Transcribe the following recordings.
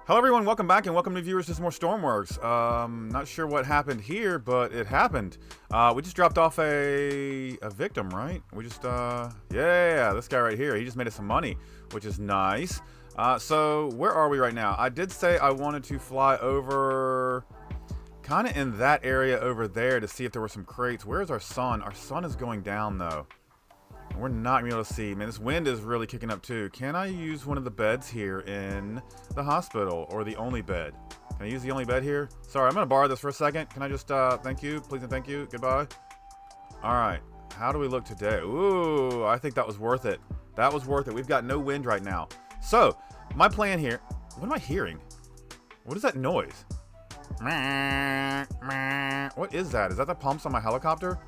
Hello everyone, welcome back and welcome to viewers to some more Stormworks. Not sure what happened here, but it happened. We just dropped off a victim, right? We just, yeah, this guy right here, he just made us some money, which is nice. So where are we right now? I did say I wanted to fly over kind of in that area over there to see if there were some crates. Where's our sun? Our sun is going down though. We're not going to be able to see. Man, this wind is really kicking up too. Can I use one of the beds here in the hospital, or the only bed? Can I use the only bed here? Sorry, I'm going to borrow this for a second. Can I just, thank you, please and thank you, goodbye. All right, how do we look today? Ooh, I think that was worth it. That was worth it. We've got no wind right now. So, my plan here, what am I hearing? What is that noise? What is that? Is that the pumps on my helicopter?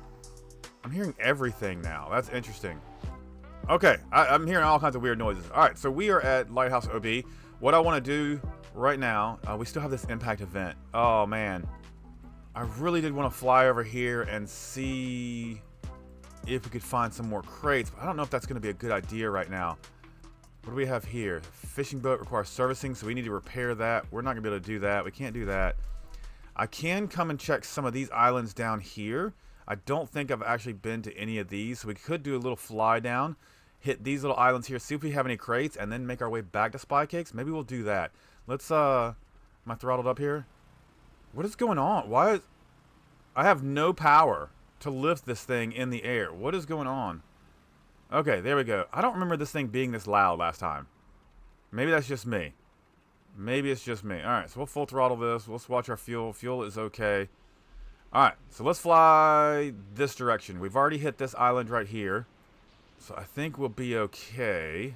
I'm hearing everything now. That's interesting. Okay, I'm hearing all kinds of weird noises. All right, so we are at Lighthouse OB. What I want to do right now, we still have this impact event. Oh, man. I really did want to fly over here and see if we could find some more crates, but I don't know if that's going to be a good idea right now. What do we have here? Fishing boat requires servicing, so we need to repair that. We're not going to be able to do that. We can't do that. I can come and check some of these islands down here. I don't think I've actually been to any of these, so we could do a little fly down, hit these little islands here, see if we have any crates, and then make our way back to Spy Cakes. Maybe we'll do that. Let's, am I throttled up here? What is going on? Why is... I have no power to lift this thing in the air. What is going on? Okay, there we go. I don't remember this thing being this loud last time. Maybe that's just me. Maybe it's just me. Alright, so we'll full throttle this. Let's watch our fuel. Fuel is okay. Alright, so let's fly this direction. We've already hit this island right here. So I think we'll be okay.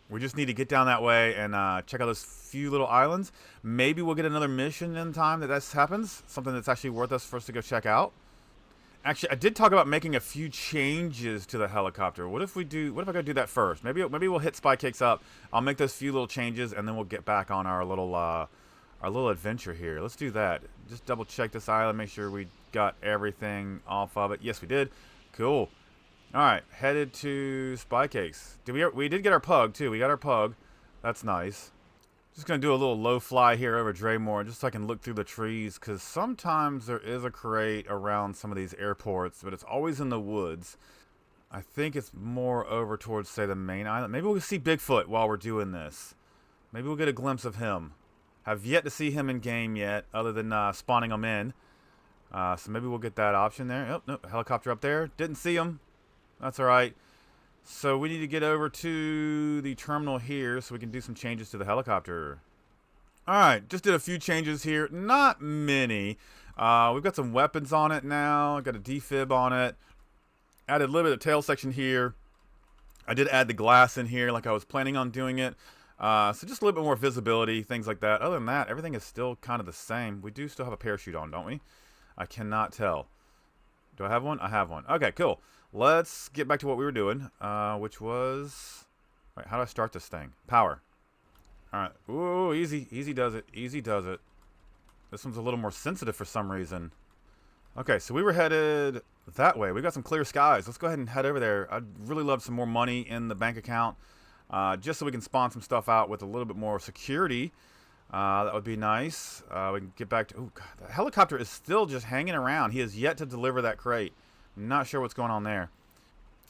We just need to get down that way and check out those few little islands. Maybe we'll get another mission in time that this happens. Something that's actually worth us for us to go check out. Actually, I did talk about making a few changes to the helicopter. What if I go do that first? Maybe we'll hit Spy Cakes up. I'll make those few little changes and then we'll get back on our little adventure here. Let's do that. Just double check this island, make sure we got everything off of it. Yes, we did. Cool. All right, headed to Spy Cakes. We did get our pug too. We got our pug. That's nice. Just gonna do a little low fly here over Draymore, just so I can look through the trees, because sometimes there is a crate around some of these airports, but it's always in the woods. I think it's more over towards, say, the main island. Maybe we'll see Bigfoot while we're doing this. Maybe we'll get a glimpse of him. Have yet to see him in game yet, other than spawning him in. So maybe we'll get that option there. Oh, no, helicopter up there. Didn't see him. That's all right. So we need to get over to the terminal here so we can do some changes to the helicopter. All right, just did a few changes here. Not many. We've got some weapons on it now. Got a defib on it. Added a little bit of tail section here. I did add the glass in here like I was planning on doing it. So just a little bit more visibility, things like that. Other than that, everything is still kind of the same. We do still have a parachute on, don't we? I cannot tell. Do I have one? I have one. Okay, cool. Let's get back to what we were doing, which was... Wait, how do I start this thing? Power. Alright. Ooh, easy. Easy does it. Easy does it. This one's a little more sensitive for some reason. Okay, so we were headed that way. We got some clear skies. Let's go ahead and head over there. I'd really love some more money in the bank account. Just so we can spawn some stuff out with a little bit more security. That would be nice. We can get back to... Oh, God. The helicopter is still just hanging around. He has yet to deliver that crate. Not sure what's going on there.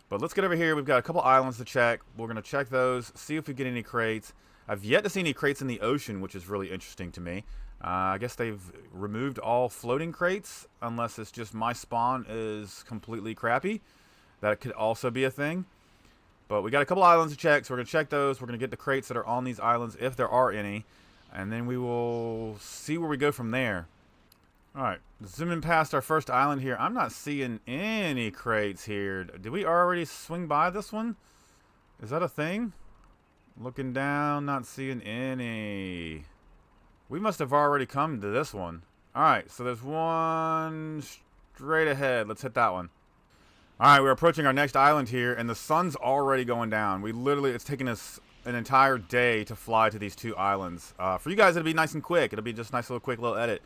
But let's get over here. We've got a couple islands to check. We're going to check those, see if we get any crates. I've yet to see any crates in the ocean, which is really interesting to me. I guess they've removed all floating crates, unless it's just my spawn is completely crappy. That could also be a thing. But we got a couple islands to check, so we're going to check those. We're going to get the crates that are on these islands, if there are any. And then we will see where we go from there. Alright, zooming past our first island here. I'm not seeing any crates here. Did we already swing by this one? Is that a thing? Looking down, not seeing any. We must have already come to this one. Alright, so there's one straight ahead. Let's hit that one. Alright, we're approaching our next island here, and the sun's already going down. It's taking us an entire day to fly to these two islands. For you guys, it'll be nice and quick. It'll be just a nice little quick little edit.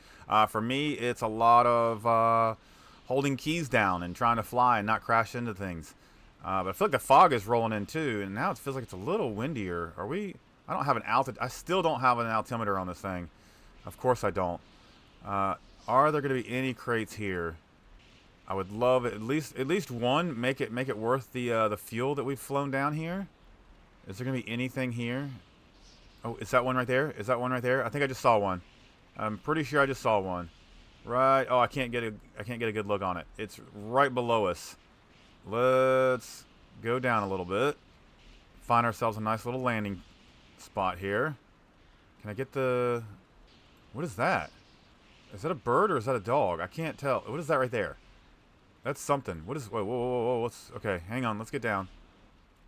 For me, it's a lot of holding keys down and trying to fly and not crash into things. But I feel like the fog is rolling in too, and now it feels like it's a little windier. Are we I don't have an altitude. I still don't have an altimeter on this thing. Of course I don't. Are there going to be any crates here? I would love at least one. Make it worth the fuel that we've flown down here. Is there going to be anything here? Oh, is that one right there? Is that one right there? I think I just saw one. I'm pretty sure I just saw one. Right. Oh, I can't get a good look on it. It's right below us. Let's go down a little bit. Find ourselves a nice little landing spot here. Can I get the... What is that? Is that a bird or is that a dog? I can't tell. What is that right there? That's something. What is... Whoa, whoa, whoa, whoa. What's... Okay, hang on. Let's get down.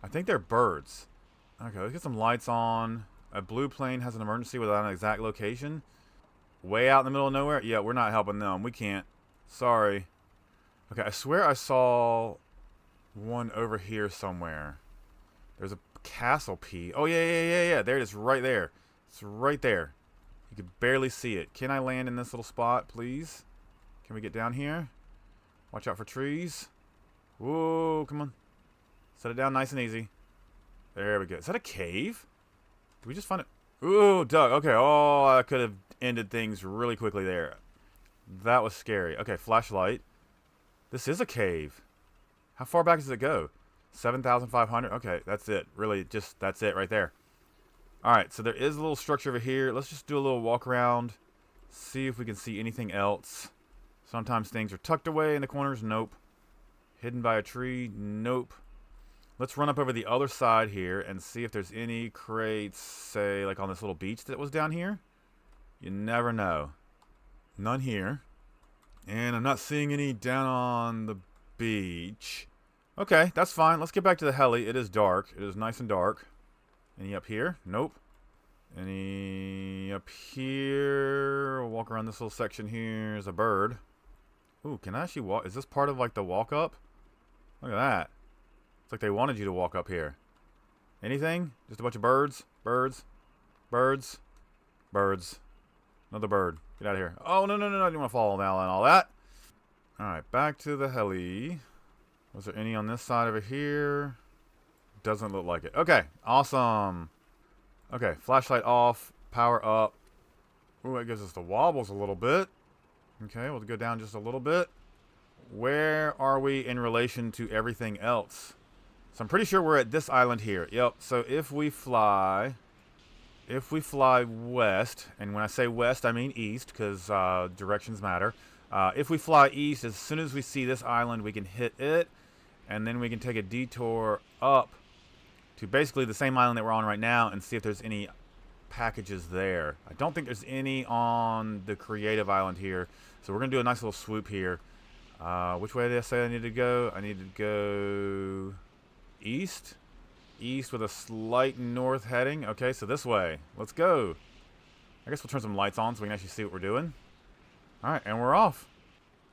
I think they're birds. Okay, let's get some lights on. A blue plane has an emergency without an exact location. Way out in the middle of nowhere? Yeah, we're not helping them. We can't. Sorry. Okay, I swear I saw one over here somewhere. There's a castle P. Oh, yeah. There it is, right there. It's right there. You can barely see it. Can I land in this little spot, please? Can we get down here? Watch out for trees. Whoa, come on. Set it down nice and easy. There we go. Is that a cave? Did we just find it? Ooh, duck. Okay. Oh, I could have ended things really quickly there. That was scary. Okay, flashlight. This is a cave. How far back does it go? 7,500. Okay, that's it. Really, just that's it right there. All right, so there is a little structure over here. Let's just do a little walk around. See if we can see anything else. Sometimes things are tucked away in the corners. Nope. Hidden by a tree. Nope. Let's run up over the other side here and see if there's any crates, say, like on this little beach that was down here. You never know. None here. And I'm not seeing any down on the beach. Okay, that's fine. Let's get back to the heli. It is dark. It is nice and dark. Any up here? Nope. Any up here? We'll walk around this little section here. There's a bird. Ooh, can I actually walk? Is this part of like the walk up? Look at that. It's like they wanted you to walk up here. Anything? Just a bunch of birds? Birds? Birds? Birds. Another bird. Get out of here. Oh, no. I didn't want to fall down and all that. Alright, back to the heli. Was there any on this side over here? Doesn't look like it. Okay, awesome. Okay, flashlight off. Power up. Ooh, that gives us the wobbles a little bit. Okay, we'll go down just a little bit. Where are we in relation to everything else? So I'm pretty sure we're at this island here. Yep, so if we fly west, and when I say west, I mean east, because directions matter. If we fly east, as soon as we see this island, we can hit it, and then we can take a detour up to basically the same island that we're on right now and see if there's any packages there. I don't think there's any on the creative island here, so we're going to do a nice little swoop here. Which way did I say I need to go? I need to go east. East with a slight north heading. Okay, so this way. Let's go. I guess we'll turn some lights on so we can actually see what we're doing. Alright, and we're off.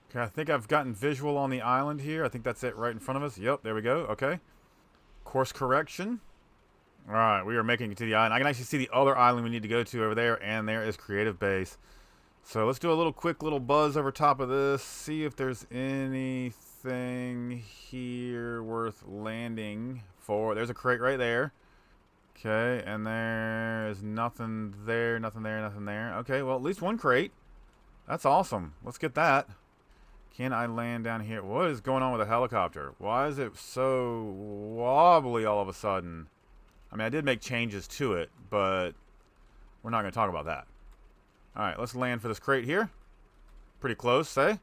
Okay, I think I've gotten visual on the island here. I think that's it right in front of us. Yep, there we go. Okay. Course correction. Alright, we are making it to the island. I can actually see the other island we need to go to over there, and there is Creative Base. So let's do a quick little buzz over top of this. See if there's anything here worth landing for. There's a crate right there. Okay, and there is nothing there, nothing there, nothing there. Okay, well, at least one crate. That's awesome. Let's get that. Can I land down here? What is going on with the helicopter? Why is it so wobbly all of a sudden? I mean, I did make changes to it, but we're not going to talk about that. Alright, let's land for this crate here. Pretty close, say.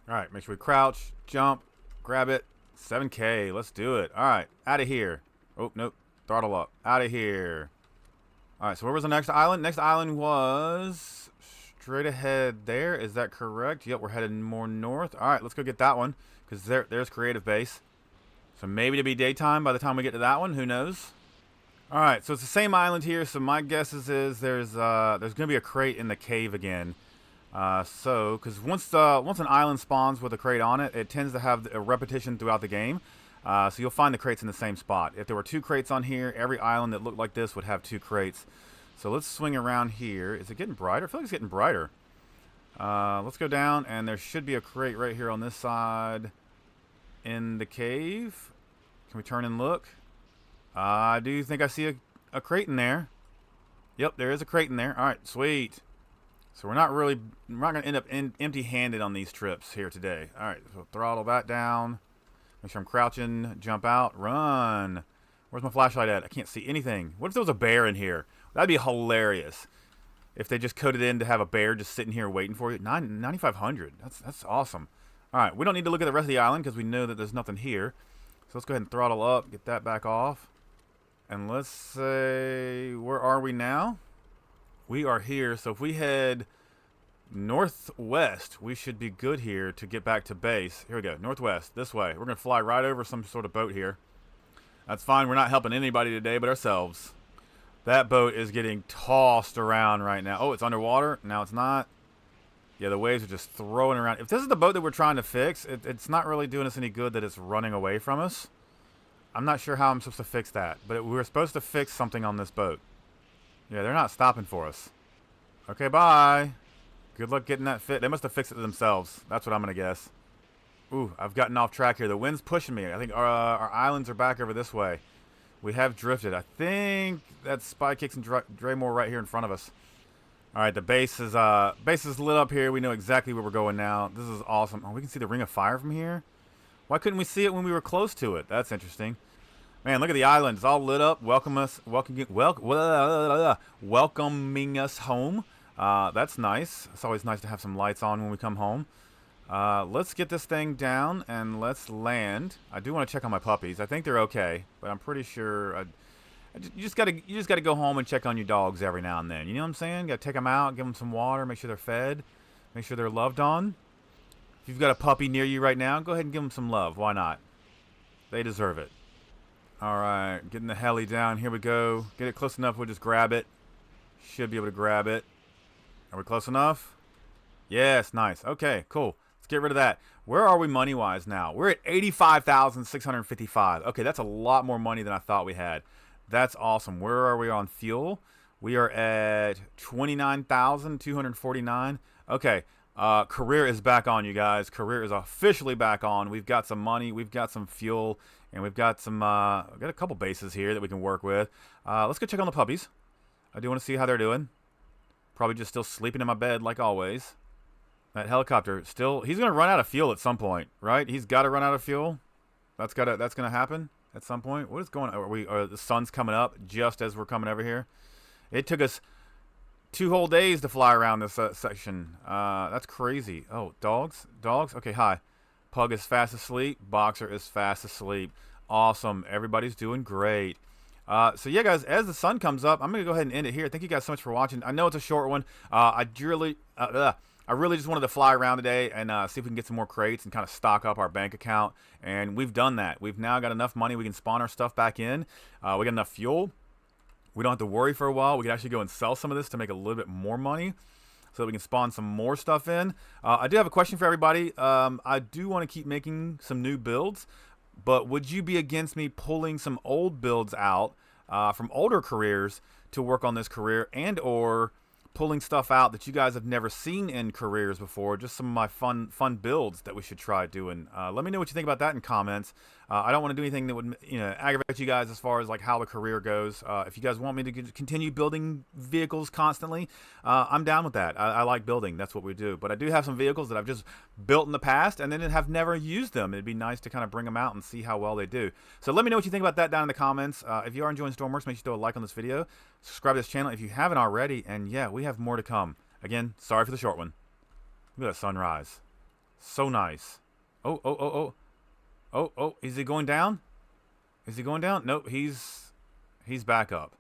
Alright, make sure we crouch, jump, grab it. 7K, let's do it. Alright, out of here. Oh, nope. Throttle up. Out of here. Alright, so where was the next island? Next island was straight ahead there. Is that correct? Yep, we're headed more north. Alright, let's go get that one, because there's Creative Base. So maybe it'll be daytime by the time we get to that one. Who knows? Alright, so it's the same island here, so my guess is there's going to be a crate in the cave again. Because once an island spawns with a crate on it, it tends to have a repetition throughout the game. So you'll find the crates in the same spot. If there were 2 crates on here, every island that looked like this would have 2 crates. So let's swing around here. Is it getting brighter? I feel like it's getting brighter. Let's go down, and there should be a crate right here on this side in the cave. Can we turn and look? I do think I see a crate in there. Yep, there is a crate in there. All right, sweet. So we're not going to end up empty-handed on these trips here today. All right, so throttle that down. Make sure I'm crouching. Jump out. Run. Where's my flashlight at? I can't see anything. What if there was a bear in here? That'd be hilarious. If they just coded in to have a bear just sitting here waiting for you. 9,500. That's awesome. All right, we don't need to look at the rest of the island because we know that there's nothing here. So let's go ahead and throttle up. Get that back off. And let's say, where are we now? We are here. So if we head northwest, we should be good here to get back to base. Here we go. Northwest. This way. We're going to fly right over some sort of boat here. That's fine. We're not helping anybody today but ourselves. That boat is getting tossed around right now. Oh, it's underwater? Now it's not. Yeah, the waves are just throwing around. If this is the boat that we're trying to fix, it's not really doing us any good that it's running away from us. I'm not sure how I'm supposed to fix that, but we were supposed to fix something on this boat. Yeah, they're not stopping for us. Okay, bye. Good luck getting that fit. They must have fixed it themselves. That's what I'm going to guess. Ooh, I've gotten off track here. The wind's pushing me. I think our islands are back over this way. We have drifted. I think that's Spy Kicks and Draymore right here in front of us. All right, the base is lit up here. We know exactly where we're going now. This is awesome. Oh, we can see the ring of fire from here. Why couldn't we see it when we were close to it? That's interesting. Man, look at the island. It's all lit up. Welcoming us home. That's nice. It's always nice to have some lights on when we come home. Let's get this thing down and let's land. I do want to check on my puppies. I think they're okay, but I'm pretty sure you just gotta go home and check on your dogs every now and then. You know what I'm saying? Gotta take them out, give them some water, make sure they're fed, make sure they're loved on. If you've got a puppy near you right now, go ahead and give them some love. Why not? They deserve it. All right, getting the heli down. Here we go. Get it close enough. We'll just grab it. Should be able to grab it. Are we close enough? Yes, nice. Okay, cool. Let's get rid of that. Where are we money-wise now? We're at 85,655. Okay, that's a lot more money than I thought we had. That's awesome. Where are we on fuel? We are at 29,249. Okay, career is back on, you guys. Career is officially back on. We've got some money. We've got some fuel. And we've got some, we've got a couple bases here that we can work with. Let's go check on the puppies. I do want to see how they're doing. Probably just still sleeping in my bed like always. That helicopter still, he's going to run out of fuel at some point, right? He's got to run out of fuel. That's going to happen at some point. What is going on? The sun's coming up just as we're coming over here. It took us 2 whole days to fly around this section. That's crazy. Oh, dogs? Dogs? Okay, hi. Pug is fast asleep. Boxer is fast asleep. Awesome. Everybody's doing great. So yeah, guys, as the sun comes up, I'm going to go ahead and end it here. Thank you guys so much for watching. I know it's a short one. I really just wanted to fly around today and see if we can get some more crates and kind of stock up our bank account. And we've done that. We've now got enough money. We can spawn our stuff back in. We got enough fuel. We don't have to worry for a while. We can actually go and sell some of this to make a little bit more money, so that we can spawn some more stuff in. I do have a question for everybody. I do want to keep making some new builds, but would you be against me pulling some old builds out from older careers to work on this career, and or pulling stuff out that you guys have never seen in careers before, just some of my fun builds that we should try doing? Let me know what you think about that in comments. I don't want to do anything that would aggravate you guys as far as like how the career goes. If you guys want me to continue building vehicles constantly, I'm down with that. I like building. That's what we do. But I do have some vehicles that I've just built in the past and then have never used them. It'd be nice to kind of bring them out and see how well they do. So let me know what you think about that down in the comments. If you are enjoying Stormworks, make sure you throw a like on this video. Subscribe to this channel if you haven't already. And yeah, we have more to come. Again, sorry for the short one. Look at that sunrise. So nice. Oh, is he going down? Is he going down? Nope, he's back up.